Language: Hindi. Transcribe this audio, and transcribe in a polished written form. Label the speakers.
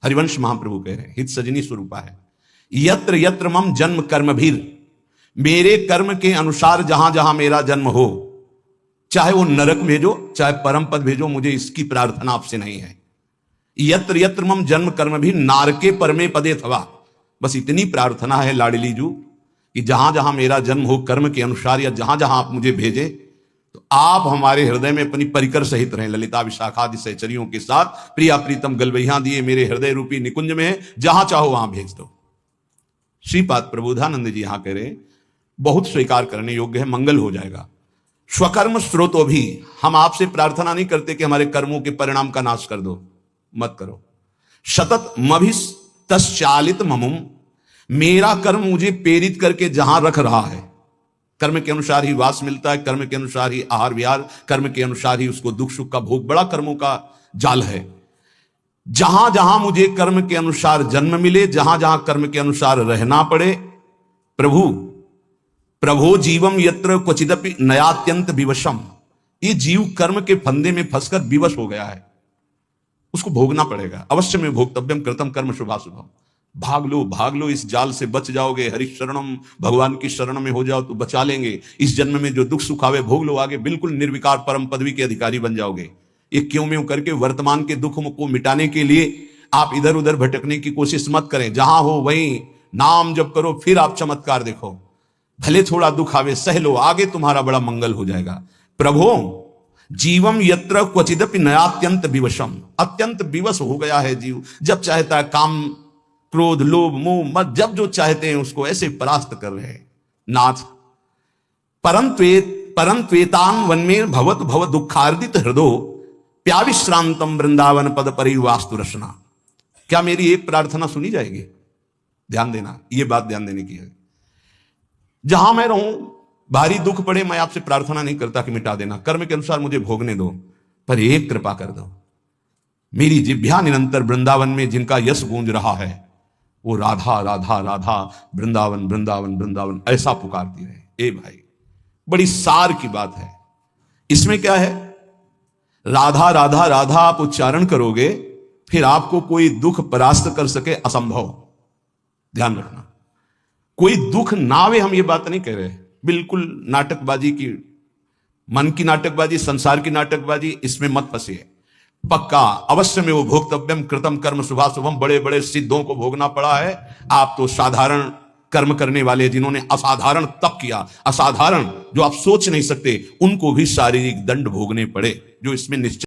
Speaker 1: हरिवंश महाप्रभु कह रहे हैं, हित सजनी स्वरूपा है। यत्र यत्र मम जन्म कर्म भीर, मेरे कर्म के अनुसार जहां जहां मेरा जन्म हो, चाहे वो नरक भेजो चाहे परम पद भेजो, मुझे इसकी प्रार्थना आपसे नहीं है। यत्र यत्र मम जन्म कर्म भी नारके परमे पदे थवा, बस इतनी प्रार्थना है लाडली जू कि जहां जहां मेरा जन्म हो कर्म के अनुसार, या जहां जहां आप मुझे भेजे, तो आप हमारे हृदय में अपनी परिकर सहित रहें। ललिता विशाखादि सहचरियों के साथ प्रिया प्रीतम गलबैया दिए मेरे हृदय रूपी निकुंज में है, जहां चाहो वहां भेज दो। श्रीपाद प्रबोधानंद जी यहां कह रहे बहुत स्वीकार करने योग्य है, मंगल हो जाएगा। स्वकर्म स्रोतो भी, हम आपसे प्रार्थना नहीं करते कि हमारे कर्मों के परिणाम का नाश कर दो, मत करो। सतत मभिस तश्चालित ममुम, मेरा कर्म मुझे प्रेरित करके जहां रख रहा है, कर्म के अनुसार ही वास मिलता है, कर्म के अनुसार ही आहार विहार, कर्म के अनुसार ही उसको दुख सुख का भोग, बड़ा कर्मों का जाल है। जहां जहां मुझे कर्म के अनुसार जन्म मिले, जहां जहां कर्म के अनुसार रहना पड़े, प्रभो जीवम यत्र क्वचिदपि नयात्यंत विवशम, ये जीव कर्म के फंदे में फंसकर विवश हो गया है, उसको भोगना पड़ेगा। अवश्य में भोक्तव्यम कृतम कर्म शुभाशुभम, भाग लो इस जाल से, बच जाओगे। हरि शरणम, भगवान की शरण में हो जाओ तो बचा लेंगे। इस जन्म में जो दुख सुख आवे भोग लो, आगे बिल्कुल निर्विकार परम पदवी के अधिकारी बन जाओगे। ये क्यों में करके वर्तमान के दुख को मिटाने के लिए आप इधर उधर भटकने की कोशिश मत करें। जहां हो वहीं नाम जप करो, फिर आप चमत्कार देखो। भले थोड़ा दुख आवे सह लो, आगे तुम्हारा बड़ा मंगल हो जाएगा। प्रभो जीवम यत्र क्वचिदपि नयात्यंत विवशम, अत्यंत विवश हो गया है जीव, जब चाहता है काम क्रोध लोभ मोह मत, जब जो चाहते हैं उसको ऐसे परास्त कर रहे हैं। नाथ परंत्वेतान वन्मेर भवत भव दुखार्दित हृदो प्याविश्रांतम वृंदावन पद परिवास्तु रसना, क्या मेरी एक प्रार्थना सुनी जाएगी? ध्यान देना, ये बात ध्यान देने की है। जहां मैं रहूं, भारी दुख पड़े, मैं आपसे प्रार्थना नहीं करता कि मिटा देना, कर्म के अनुसार मुझे भोगने दो, पर एक कृपा कर दो, मेरी जिह्वा निरंतर वृंदावन में जिनका यश गूंज रहा है, वो राधा राधा राधा वृंदावन वृंदावन वृंदावन ऐसा पुकारती रहे। ए भाई, बड़ी सार की बात है। इसमें क्या है? राधा राधा राधा आप उच्चारण करोगे, फिर आपको कोई दुख परास्त कर सके असंभव। ध्यान रखना, कोई दुख ना आवे, हम ये बात नहीं कह रहे, बिल्कुल नाटकबाजी की, मन की नाटकबाजी, संसार की नाटकबाजी, इसमें मत फंसिए। पक्का अवश्य में वो भोक्तव्यम कृतम कर्म शुभाशुभम, बड़े बड़े सिद्धों को भोगना पड़ा है। आप तो साधारण कर्म करने वाले, जिन्होंने असाधारण तप किया, असाधारण जो आप सोच नहीं सकते, उनको भी शारीरिक दंड भोगने पड़े, जो इसमें निश्चित